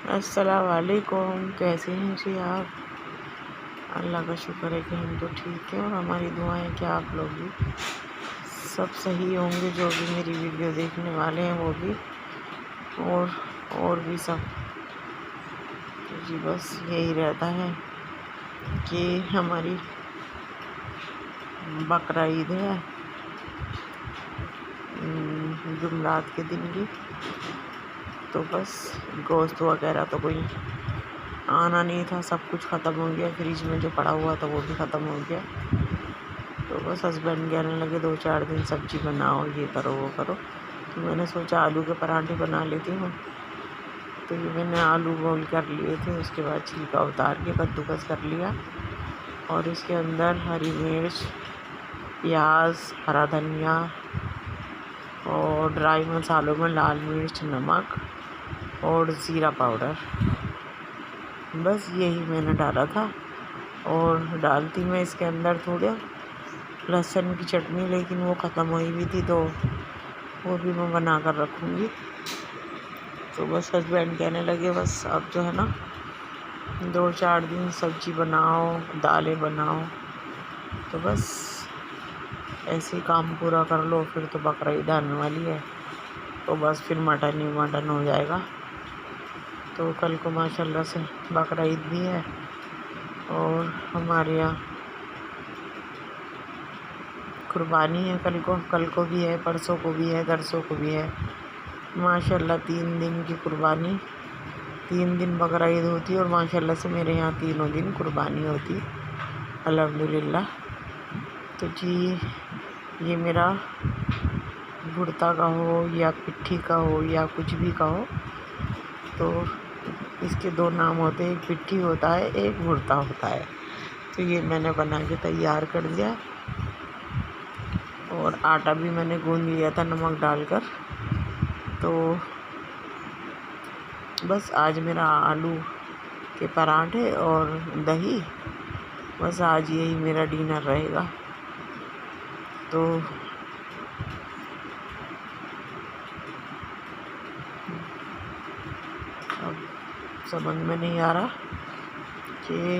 السلام علیکم، کیسے ہیں جی آپ؟ اللہ کا شکر ہے کہ ہم تو ٹھیک ہیں، اور ہماری دعائیں کہ آپ لوگ بھی سب صحیح ہوں گے، جو بھی میری ویڈیو دیکھنے والے ہیں وہ بھی اور بھی سب۔ جی بس یہی رہتا ہے کہ ہماری بقرعید ہے جمعرات کے دن کی، تو بس گوشت وغیرہ تو کوئی آنا نہیں تھا، سب کچھ ختم ہو گیا، فریج میں جو پڑا ہوا تھا وہ بھی ختم ہو گیا۔ تو بس ہسبینڈ کہنے لگے 2-4 دن سبزی بناؤ، یہ کرو وہ کرو، تو میں نے سوچا آلو کے پراٹھے بنا لیتی ہوں۔ تو یہ میں نے آلو بوائل کر لیے تھے، اس کے بعد چھلکا اتار کے کدوکس کر لیا، اور اس کے اندر ہری مرچ، پیاز، ہرا دھنیا اور ڈرائی مسالوں میں لال مرچ، نمک اور زیرہ پاؤڈر، بس یہی میں نے ڈالا تھا۔ اور ڈالتی میں اس کے اندر تھوڑا لہسن کی چٹنی، لیکن وہ ختم ہوئی ہوئی تھی تو وہ بھی میں بنا کر رکھوں گی۔ تو بس ہسبینڈ کہنے لگے بس اب جو ہے نا 2-4 دن سبزی بناؤ، دالیں بناؤ، تو بس ایسے ہی کام پورا کر لو، پھر تو بقرعید آنے والی ہے، تو بس پھر مٹن ہی مٹن ہو جائے گا۔ تو کل کو ماشاءاللہ سے بقرعید بھی ہے، اور ہمارے یہاں قربانی ہے، کل کو بھی ہے، پرسوں کو بھی ہے، درسوں کو بھی ہے، ماشاءاللہ 3 دن کی قربانی، 3 دن بقرعید ہوتی ہے، اور ماشاءاللہ سے میرے یہاں تینوں دن قربانی ہوتی الحمدللہ۔ تو جی یہ میرا بھرتا کا ہو یا پٹھی کا ہو یا کچھ بھی کا ہو، تو اس کے 2 نام ہوتے ہیں، ایک پٹھی ہوتا ہے، ایک بھرتا ہوتا ہے۔ تو یہ میں نے بنا کے تیار کر دیا، اور آٹا بھی میں نے گوندھ لیا تھا نمک ڈال کر۔ تو بس آج میرا آلو کے پراٹھے اور دہی، بس آج یہی میرا ڈنر رہے گا۔ تو اب سمجھ میں نہیں آ رہا کہ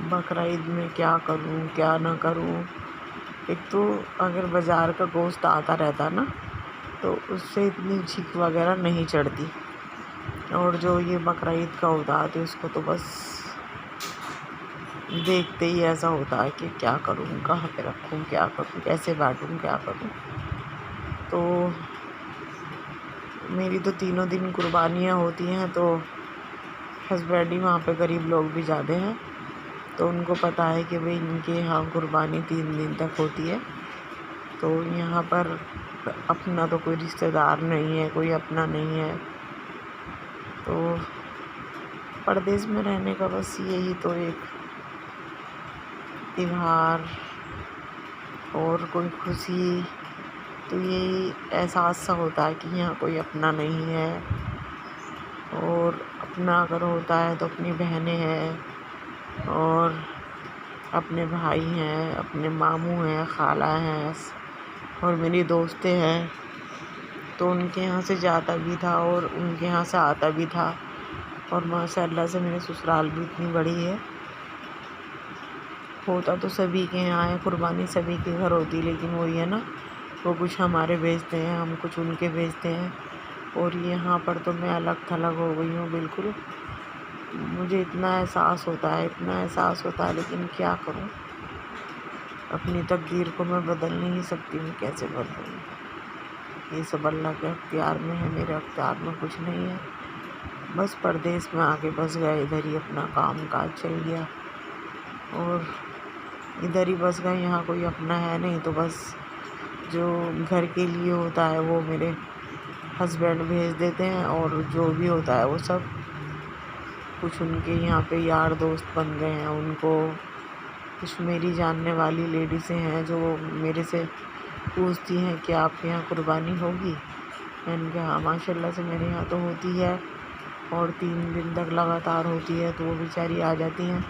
بقرعید میں کیا کروں کیا نہ کروں۔ ایک تو اگر بازار کا گوشت آتا رہتا نا تو اس سے اتنی چھک وغیرہ نہیں چڑھتی، اور جو یہ بقرعید کا ہوتا ہے تو اس کو تو بس دیکھتے ہی ایسا ہوتا ہے کہ کیا کروں، کہاں پہ رکھوں، کیا کروں، کیسے بانٹوں، کیا کروں۔ تو میری تو تینوں دن قربانیاں ہوتی ہیں، تو ہسبینڈ ہی وہاں پہ غریب لوگ بھی زیادہ ہیں، تو ان کو پتہ ہے کہ بھئی ان کے یہاں قربانی 3 دن تک ہوتی ہے۔ تو یہاں پر اپنا تو کوئی رشتہ دار نہیں ہے، کوئی اپنا نہیں ہے، تو پردیس میں رہنے کا بس یہی تو ایک تہوار اور کوئی خوشی، تو یہی احساس سا ہوتا ہے کہ یہاں کوئی اپنا نہیں ہے، اور اپنا اگر ہوتا ہے تو اپنی بہنیں ہیں، اور اپنے بھائی ہیں، اپنے ماموں ہیں، خالہ ہیں، اور میری دوستیں ہیں، تو ان کے یہاں سے جاتا بھی تھا اور ان کے یہاں سے آتا بھی تھا، اور ماشاءاللہ سے میرے سسرال بھی اتنی بڑی ہے، ہوتا تو سبھی کے یہاں ہے، قربانی سبھی کے گھر ہوتی، لیکن وہی ہے نا، وہ کچھ ہمارے بھیجتے ہیں، ہم کچھ ان کے بھیجتے ہیں، اور یہاں پر تو میں الگ تھلگ ہو گئی ہوں بالکل۔ مجھے اتنا احساس ہوتا ہے، لیکن کیا کروں، اپنی تقدیر کو میں بدل نہیں سکتی ہوں، کیسے بدلوں؟ یہ سب اللہ کے اختیار میں ہے، میرے اختیار میں کچھ نہیں ہے۔ بس پردیس میں آ کے بس گئے، ادھر ہی اپنا کام کاج چل گیا، اور ادھر ہی بس گئے، یہاں کوئی اپنا ہے نہیں، تو بس جو گھر کے لیے ہوتا ہے وہ میرے ہسبینڈ بھیج دیتے ہیں، اور جو بھی ہوتا ہے وہ سب کچھ ان کے یہاں پہ یار دوست بن گئے ہیں، ان کو کچھ میری جاننے والی لیڈیزیں ہیں جو میرے سے پوچھتی ہیں کہ آپ کے یہاں قربانی ہوگی؟ میں نے کہا ہاں ماشاءاللہ سے میرے یہاں تو ہوتی ہے، اور 3 دن تک لگاتار ہوتی ہے، تو وہ بیچاری آ جاتی ہیں،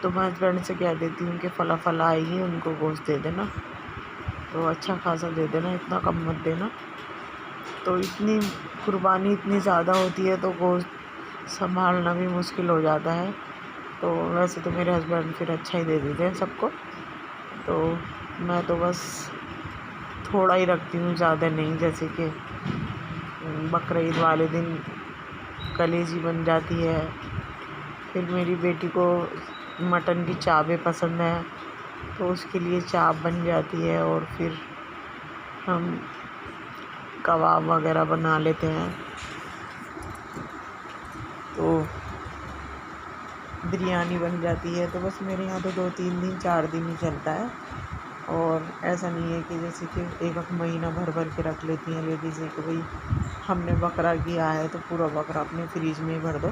تو میں ہسبینڈ سے کہہ دیتی ہوں کہ فلاں آئے گی، ان کو گوشت دے دینا، تو اچھا خاصا دے دینا، اتنا کم مت دینا۔ تو تو اتنی قربانی اتنی زیادہ ہوتی ہے تو گوشت سنبھالنا بھی مشکل ہو جاتا ہے. تو ویسے تو میرے ہسبینڈ پھر اچھا ہی دے دیتے ہیں سب کو، تو میں تو بس تھوڑا ہی رکھتی ہوں، زیادہ نہیں. جیسے کہ بقرعید والے دن کلیجی بن جاتی ہے، پھر میری بیٹی کو مٹن کی چاویں پسند ہیں تو اس کے لیے چاپ بن جاتی ہے، اور پھر ہم کباب وغیرہ بنا لیتے ہیں. تو بریانی بن جاتی ہے. تو بس میرے یہاں تو 2-3 دن 4 دن ہی چلتا ہے، اور ایسا نہیں ہے کہ جیسے کہ ایک مہینہ بھر کے رکھ لیتی ہیں لیڈیزیں کہ بھئی ہم نے بکرا کیا ہے تو پورا بکرا اپنے فریج میں ہی بھر دو.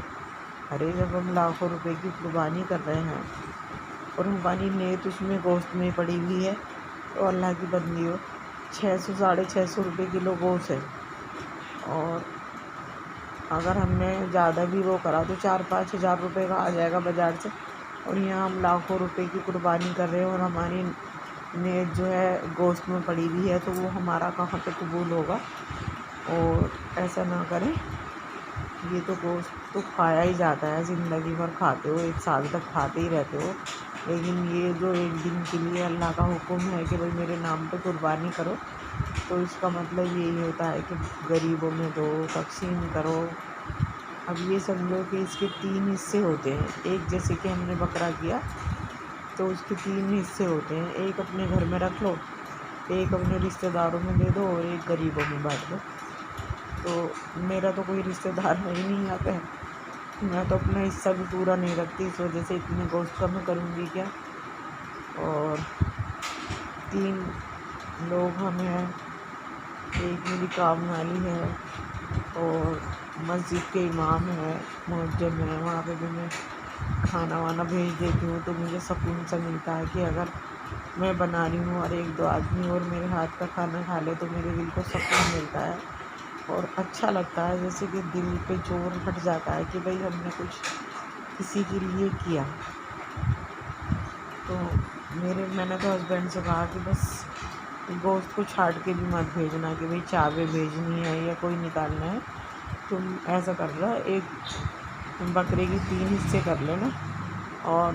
ارے جب ہم لاکھوں روپے کی قربانی کر رہے ہیں اور ہماری نیت اس میں گوشت میں پڑی ہوئی ہے، تو اللہ کی بندی ہو، 600-650 روپے کلو گوشت ہے، اور اگر ہم نے زیادہ بھی وہ کرا تو 4-5 ہزار روپے کا آ جائے گا بازار سے، اور یہاں ہم لاکھوں روپے کی قربانی کر رہے ہیں اور ہماری نیت جو ہے گوشت میں پڑی ہوئی ہے، تو وہ ہمارا کہاں پہ قبول ہوگا. اور ایسا نہ کریں. یہ تو گوشت تو کھایا ہی جاتا ہے، زندگی بھر کھاتے ہو، 1 سال تک کھاتے ہی رہتے ہو، لیکن یہ جو ایک دن کے لیے اللہ کا حکم ہے کہ بھئی میرے نام پہ قربانی کرو، تو اس کا مطلب یہی ہوتا ہے کہ غریبوں میں دو، تقسیم کرو. اب یہ سمجھو کہ اس کے 3 حصے ہوتے ہیں. ایک جیسے کہ ہم نے بکرا کیا تو اس کے 3 حصے ہوتے ہیں. ایک اپنے گھر میں رکھ لو، ایک اپنے رشتہ داروں میں دے دو، اور ایک غریبوں میں بانٹ دو. تو میرا تو کوئی رشتہ دار ہے ہی نہیں یہاں پہ، میں تو اپنا حصہ بھی پورا نہیں رکھتی، اس وجہ سے اتنے گوشت کا میں کروں گی کیا. اور 3 لوگ ہم ہیں، ایک میری کام والی ہے، اور مسجد کے امام ہیں، مؤذن ہیں، وہاں پہ بھی میں کھانا وانا بھیج دیتی ہوں. تو مجھے سکون سا ملتا ہے کہ اگر میں بنا رہی ہوں اور 1-2 آدمی اور میرے ہاتھ کا کھانا کھا لے تو میرے دل کو سکون ملتا ہے، اور اچھا لگتا ہے. جیسے کہ دل پہ زور ہٹ جاتا ہے کہ بھئی ہم نے کچھ کسی کے لیے کیا. تو میں نے تو ہسبینڈ سے کہا کہ بس گوشت کو چھانٹ کے بھی مت بھیجنا کہ بھئی چاویں بھیجنی ہے یا کوئی نکالنا ہے. تم ایسا کرنا، ایک بکرے کی 3 حصے کر لینا، اور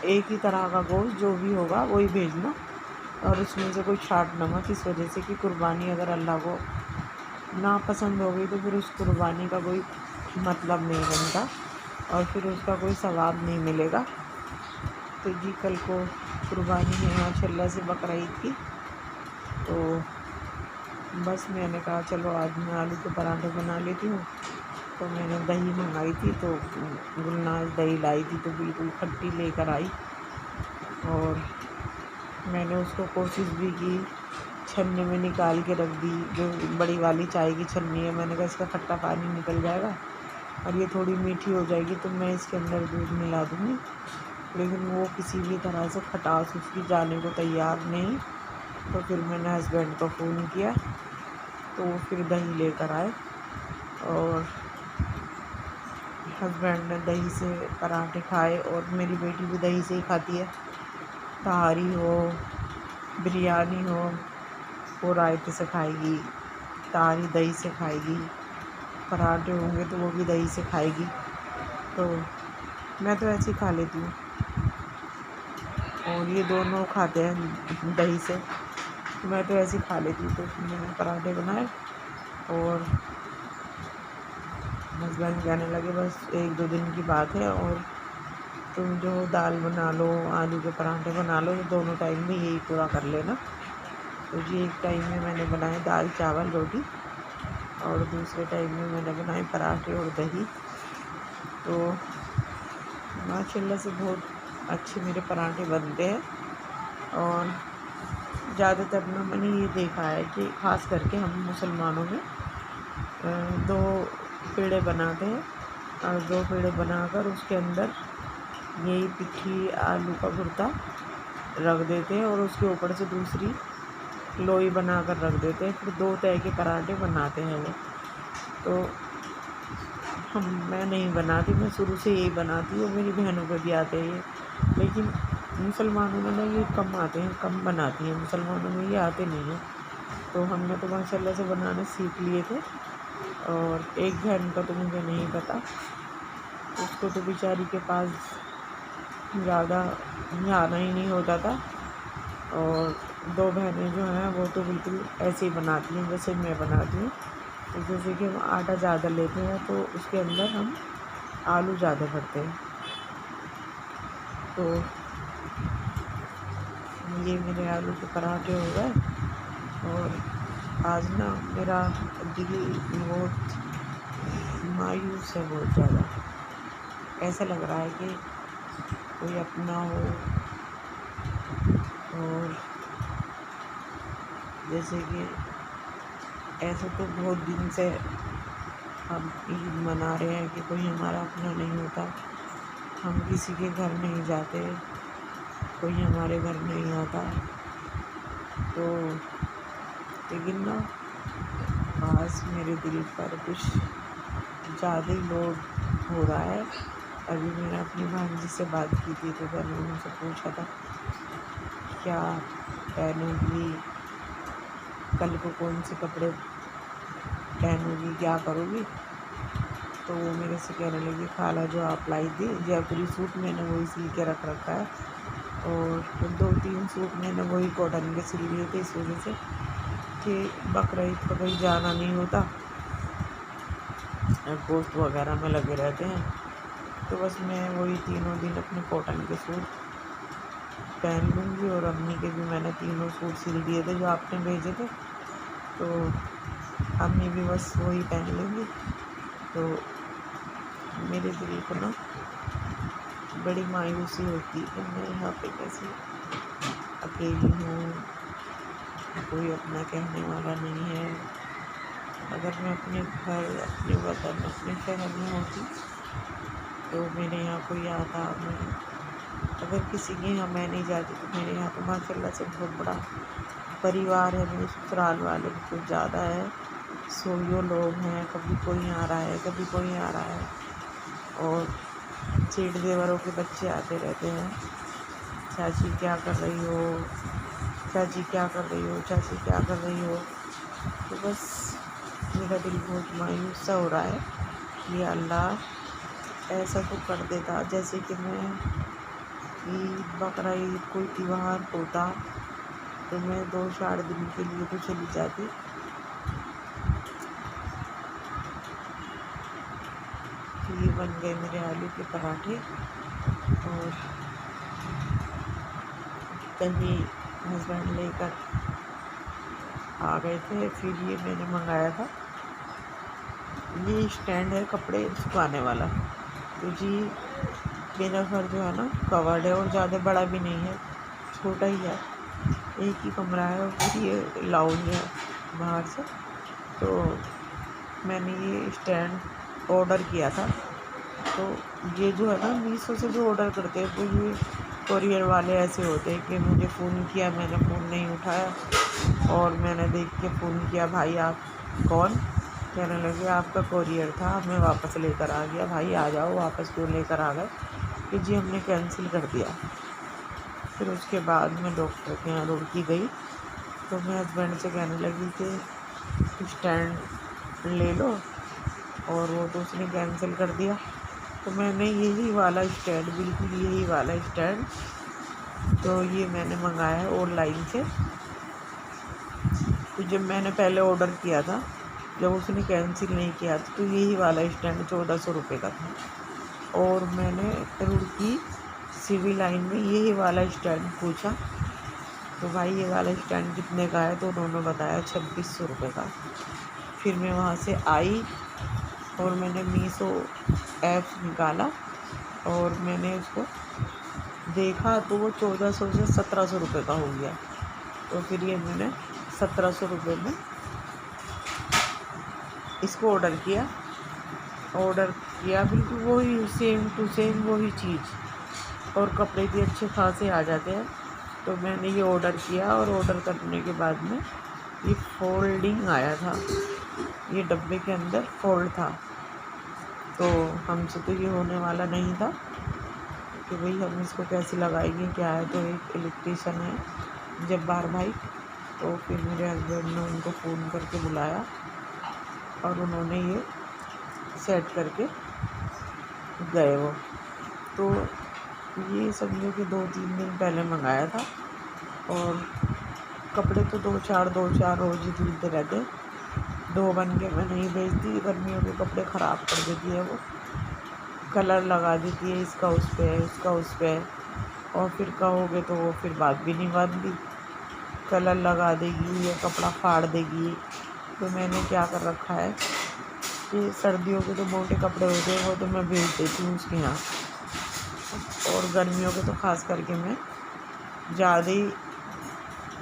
ایک ہی طرح کا گوشت جو بھی ہوگا وہی بھیجنا، اور اس میں سے کوئی چھانٹنا مت. اس وجہ سے کہ قربانی اگر اللہ کو ناپسند ہو گئی تو پھر اس قربانی کا کوئی مطلب نہیں بنتا، اور پھر اس کا کوئی ثواب نہیں ملے گا. تو جی کل کو قربانی ہے ماشاء اللہ سے بقرعید کی. تو بس میں نے کہا چلو آج میں آلو کے پراٹھے بنا لیتی ہوں. تو میں نے دہی منگائی تھی، تو گلناز دہی لائی تھی، تو بالکل کھٹی لے کر آئی، اور میں نے اس کو کوشش بھی کی چھننے میں نکال کے رکھ دی. جو بڑی والی چائے کی چھننی ہے، میں نے کہا اس کا کھٹا پانی نکل جائے گا اور یہ تھوڑی میٹھی ہو جائے گی تو میں اس کے اندر دودھ ملا دوں گی، لیکن وہ کسی بھی طرح سے کھٹاس اس کی جانے کو تیار نہیں. تو پھر میں نے ہسبینڈ کو فون کیا تو وہ پھر دہی لے کر آئے، اور ہسبینڈ نے دہی سے پراٹھے کھائے، اور میری بیٹی بھی دہی سے ہی کھاتی ہے. تہاری ہو، بریانی ہو، وہ رائتے سے کھائے گی، تہاری دہی سے کھائے گی، پراٹھے ہوں گے تو وہ بھی دہی سے کھائے گی. تو میں تو ایسے ہی کھا لیتی ہوں، اور یہ دونوں کھاتے ہیں دہی سے، میں تو ایسے ہی کھا لیتی ہوں. تو میں نے پراٹھے بنائے، اور ہسبینڈ کہنے لگے بس 1-2 دن کی بات ہے، اور تم جو دال بنا لو، آلو کے پراٹھے بنا لو، تو دونوں ٹائم میں یہی پورا کر لینا. تو جی ایک ٹائم میں نے بنائے دال چاول روٹی، اور دوسرے ٹائم میں نے بنائے پراٹھے اور دہی. تو ماشاء اللہ سے بہت اچھے میرے پراٹھے بنتے ہیں. اور زیادہ تر میں نے یہ دیکھا ہے کہ خاص کر کے ہم مسلمانوں میں 2 پیڑے بناتے ہیں، اور 2 پیڑے بنا کر اس کے اندر یہی پٹھی آلو کا بھرتا رکھ دیتے ہیں، اور اس کے اوپر سے دوسری لوئی بنا کر رکھ دیتے ہیں. پھر 2 طرح کے پراٹھے بناتے ہیں وہ. تو میں نہیں بناتی، میں شروع سے یہی بناتی ہوں، اور میری بہنوں پہ بھی آتے ہیں یہ. لیکن مسلمانوں میں نا یہ کم آتے ہیں، کم بناتی ہیں، مسلمانوں میں یہ آتے نہیں ہیں. تو ہم نے تو ماشاء اللہ سے بنانا سیکھ لیے تھے، اور ایک بہن کا تو مجھے نہیں پتہ، اس کو تو بیچاری کے پاس زیادہ جانا ہی نہیں ہوتا تھا، اور دو بہنیں جو ہیں وہ تو بالکل ایسے ہی بناتی ہیں جیسے میں بناتی ہوں۔ تو جیسے کہ ہم آٹا زیادہ لیتے ہیں تو اس کے اندر ہم آلو زیادہ بھرتے ہیں۔ تو یہ میرے آلو کے پراٹھے ہو گئے، اور آج نا میرا دل بہت مایوس ہے، بہت زیادہ ایسا لگ رہا ہے کہ کوئی اپنا ہو، اور جیسے کہ ایسے تو بہت دن سے ہم عید منا رہے ہیں کہ کوئی ہمارا اپنا نہیں ہوتا، ہم کسی کے گھر نہیں جاتے، کوئی ہمارے گھر نہیں آتا، تو لیکن نا آج میرے دل پر کچھ زیادہ ہی لوڈ ہو رہا ہے۔ ابھی میں نے اپنی بھانجی سے بات کی تھی تو میں نے ان سے پوچھا تھا کیا پہنوں گی، کل کو کون سے کپڑے پہنوں گی، کیا کروں گی؟ تو وہ میرے سے کہنے لگی خالہ جو آپ لائی تھی جے پوری سوٹ میں نے وہی سل کے رکھ رکھا ہے، اور 2-3 سوٹ میں نے وہی کاٹن کے سل لیے تھے، اس وجہ سے کہ بقرعید کا کہیں جانا نہیں ہوتا، گوشت وغیرہ میں لگے رہتے ہیں، تو بس میں وہی تینوں دن اپنے کاٹن کے سوٹ پہن لوں گی، اور امی کے بھی میں نے تینوں سوٹ سل دیے تھے جو آپ نے بھیجے تھے، تو امی بھی بس وہی پہن لیں گی۔ تو میرے دل کو نا بڑی مایوسی ہوتی کہ میں یہاں پہ کیسے اکیلی ہوں، کوئی اپنا کہنے والا نہیں ہے۔ اگر میں اپنے گھر، اپنے وطن، اپنے شہر میں ہوتی تو میرے یہاں کوئی آتا، میں اگر کسی کے یہاں میں نہیں جاتی تو میرے یہاں تو ماشاء اللہ سے بہت بڑا پریوار ہے، میرے سسرال والے بھی کچھ زیادہ ہے، 100 لوگ ہیں، کبھی کوئی آ رہا ہے، کبھی کوئی آ رہا ہے، اور چیٹ دیوروں کے بچے آتے رہتے ہیں، چاچی کیا کر رہی ہو، چاچی کیا کر رہی ہو، چاچی کیا کر رہی ہو۔ تو بس میرا دل بہت مایوس سا ہو رہا ہے کہ اللہ ایسا تو کر دیتا جیسے کہ میں عید، بقرعید، کوئی تیوہار ہوتا تو میں 2-4 دن کے لیے تو چلی جاتی۔ تو یہ بن گئے میرے آلو کے پراٹھے، اور کہیں ہسبینڈ لے کر آ گئے تھے، پھر یہ میں نے منگایا تھا، یہ اسٹینڈ ہے کپڑے سکھانے والا، تو جی میرا گھر جو ہے نا کورڈ ہے، اور زیادہ بڑا بھی نہیں ہے، چھوٹا ہی ہے، ایک ہی کمرہ ہے، اور پھر یہ لاؤنج ہے باہر سے، تو میں نے یہ اسٹینڈ آڈر کیا تھا۔ تو یہ جو ہے نا میشو سے جو آڈر کرتے ہیں تو یہ کوریئر والے ایسے ہوتے ہیں کہ مجھے فون کیا، میں نے فون نہیں اٹھایا، اور میں نے دیکھ کے فون کیا، بھائی آپ کون؟ کہنے لگے آپ کا کوریئر تھا، ہمیں واپس لے کر آ گیا۔ بھائی آ جاؤ، واپس کیوں لے کر آ گئے؟ کہ جی ہم نے کینسل کر دیا۔ پھر اس کے بعد میں ڈاکٹر کے یہاں رڑکی گئی، تو میں ہسبینڈ سے کہنے لگی کہ اسٹینڈ لے لو، اور وہ تو اس نے کینسل کر دیا، تو میں نے یہی والا اسٹینڈ، بالکل یہی والا اسٹینڈ، تو یہ میں نے منگایا ہے آن لائن سے۔ تو جب میں نے پہلے آڈر کیا تھا، جب اس نے کینسل نہیں کیا تھا، تو یہی والا اسٹینڈ 1400 روپے کا تھا، اور میں نے رڑکی سوی لائن میں یہی والا اسٹینڈ پوچھا، تو بھائی یہ والا اسٹینڈ کتنے کا ہے؟ تو انہوں نے بتایا 2600 روپے کا۔ پھر میں وہاں سے آئی، اور میں نے میشو ایپ نکالا، اور میں نے اس کو دیکھا تو وہ 1400 سے 1700 روپے کا ہو گیا، تو پھر یہ میں نے 1700 روپے میں اس کو آڈر کیا، بالکل وہی سیم ٹو سیم وہی چیز، اور کپڑے بھی اچھے خاصے آ جاتے ہیں۔ تو میں نے یہ آڈر کیا، اور آڈر کرنے کے بعد میں یہ فولڈنگ آیا تھا، یہ ڈبے کے اندر فولڈ تھا، تو ہم سے تو یہ ہونے والا نہیں تھا کہ بھئی ہم اس کو کیسے لگائیں گے، کیا ہے؟ تو ایک الیکٹریشین ہے جبار بھائی، تو پھر میرے ہسبینڈ نے ان کو فون کر کے بلایا اور انہوں نے یہ سیٹ کر کے گئے وہ. تو یہ سمجھو کہ 2-3 دن پہلے منگایا تھا، اور کپڑے تو دو چار روز ہی دھلتے رہتے. دو بن کے میں نہیں بھیجتی، گرمیوں کے کپڑے خراب کر دیتی ہے وہ، کلر لگا دیتی ہے اس کا اس پہ، اس کا اس پہ، اور پھر کہو گے تو وہ پھر بات بھی نہیں باندھتی، کلر لگا دے گی یا کپڑا پھاڑ دے گی. تو میں نے کیا کر رکھا ہے کہ سردیوں کے جو موٹے کپڑے ہوتے ہیں وہ تو میں بھیج دیتی ہوں اس کے یہاں، اور گرمیوں کے تو خاص کر کے میں زیادہ ہی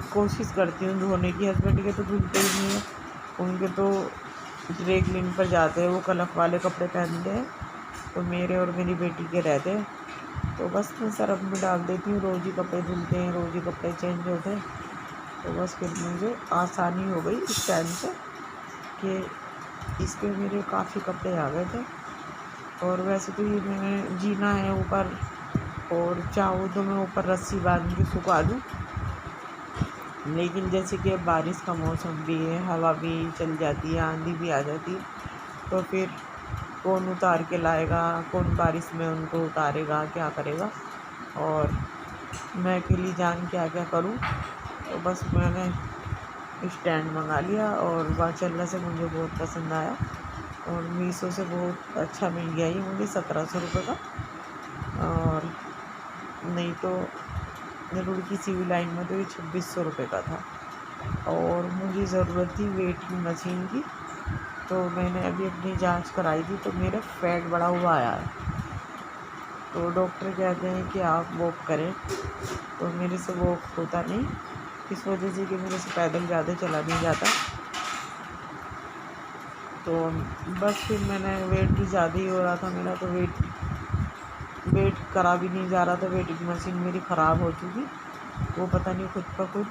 کوشش کرتی ہوں دھونے کی. ہسبینڈ کے تو دھلتے ہی نہیں ہیں، ان کے تو ڈرائی کلین پر جاتے ہیں، وہ کلف والے کپڑے پہنتے ہیں، تو میرے اور میری بیٹی کے رہتے ہیں. تو بس میں سرف میں ڈال دیتی ہوں، روز ہی کپڑے دھلتے ہیں، روز ہی کپڑے چینج ہوتے ہیں. تو بس پھر مجھے آسانی ہو گئی اس ٹائم سے کہ اس پہ میرے کافی کپڑے آ گئے تھے. اور ویسے تو یہ میں نے جینا ہے اوپر، اور چاہوں تو میں اوپر رسی باندھ کے سکھا دوں، لیکن جیسے کہ اب بارش کا موسم بھی ہے، ہوا بھی چل جاتی ہے، آندھی بھی آ جاتی ہے، تو پھر کون اتار کے لائے گا، کون بارش میں ان کو اتارے گا، کیا کرے گا، اور میں اکیلی جان کیا کیا کروں. تو بس میں نے اسٹینڈ منگا لیا، اور ماشاء اللہ سے مجھے بہت پسند آیا، اور میشو سے بہت اچھا مل گیا یہ مجھے 1700 روپے کا. اور نہیں تو رڑکی سیوی لائن میں تو یہ 2600 روپے کا تھا. اور مجھے ضرورت تھی ویٹ کی مشین کی، تو میں نے ابھی اپنی جانچ کرائی تھی، تو میرا فیٹ بڑا ہوا آیا ہے. تو ڈاکٹر کہتے ہیں کہ آپ واک کریں، تو میرے سے واک ہوتا نہیں، اس وجہ سے کہ میرے سے پیدل زیادہ چلا نہیں جاتا. تو بس پھر میں نے ویٹ بھی زیادہ ہی ہو رہا تھا میرا، تو ویٹ کرا بھی نہیں جا رہا تھا. ویٹنگ مشین میری خراب ہو چکی، وہ پتہ نہیں خود بخود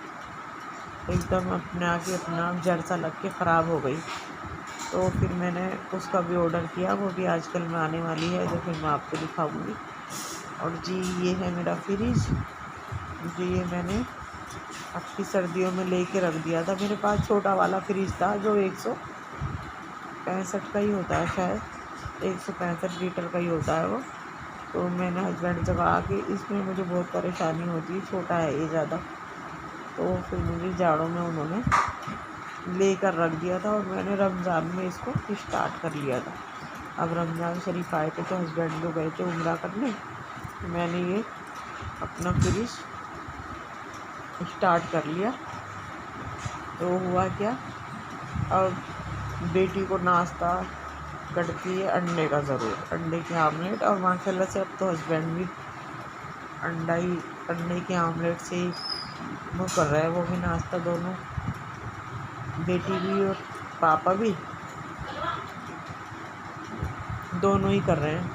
ایک دم اپنے آگے اپنا آپ جڑ سا لگ کے خراب ہو گئی. تو پھر میں نے اس کا بھی آڈر کیا، وہ بھی آج کل میں آنے والی ہے، جو پھر میں آپ کو دکھاؤں گی. اور جی یہ ہے میرا فریج، جو یہ میں نے اب کی سردیوں میں لے کے رکھ دیا تھا. میرے پاس چھوٹا والا فریج تھا جو 165 کا ہی ہوتا ہے، شاید 165 لیٹر کا ہی ہوتا ہے وہ. تو میں نے ہسبینڈ سے کہا کہ اس میں مجھے بہت پریشانی ہوتی ہے، چھوٹا ہے یہ زیادہ. تو پھر مجھے جاڑوں میں انہوں نے لے کر رکھ دیا تھا، اور میں نے رمضان میں اس کو اسٹارٹ کر لیا تھا. اب رمضان شریف آئے تھے تو ہسبینڈ جو گئے تھے عمرہ کرنے، تو میں نے یہ اپنا فریج اسٹارٹ کر لیا. تو ہوا کیا، اب بیٹی کو ناشتہ کرتی ہے انڈے کا ضرور، انڈے کے آملیٹ، اور ماشاء اللہ سے اب تو ہسبینڈ بھی انڈے کے آملیٹ سے ہی وہ کر رہا ہے، وہ بھی ناشتہ، دونوں بیٹی بھی اور پاپا بھی دونوں ہی کر رہے ہیں.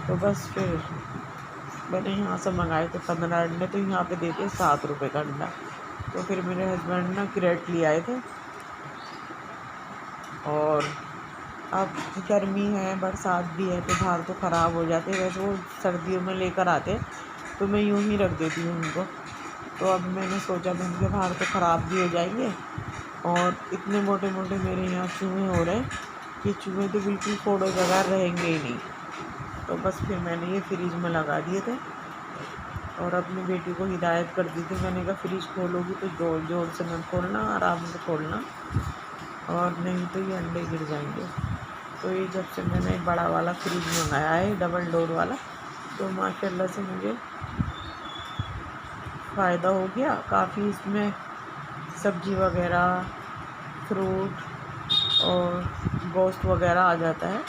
تو بس پھر میں نے یہاں سے منگائے تھے 15 انڈے، تو یہاں پہ دیتے 7 روپے کا انڈا. تو پھر میرے ہسبینڈ نا کریٹ لے آئے تھے. اور اب گرمی ہے، برسات بھی ہے، تو باہر تو خراب ہو جاتے، ویسے وہ سردیوں میں لے کر آتے تو میں یوں ہی رکھ دیتی ہوں ان کو. تو اب میں نے سوچا میں ان کے باہر تو خراب بھی ہو جائیں گے، اور اتنے موٹے موٹے میرے یہاں چوہے ہو رہے ہیں کہ چوہے تو بالکل پھوڑے بغیر رہیں گے ہی نہیں. تو بس پھر میں نے یہ فریج میں لگا دیے تھے، اور اپنی بیٹی کو ہدایت کر دی تھی، میں نے کہا فریج کھولو گی تو زور زور سے مت کھولنا، آرام سے کھولنا، اور نہیں تو یہ انڈے گر جائیں گے. تو یہ جب سے میں نے بڑا والا فریج منگایا ہے ڈبل ڈور والا، تو ماشاء اللہ سے مجھے فائدہ ہو گیا کافی. اس میں سبزی وغیرہ، فروٹ اور گوشت وغیرہ آ جاتا ہے.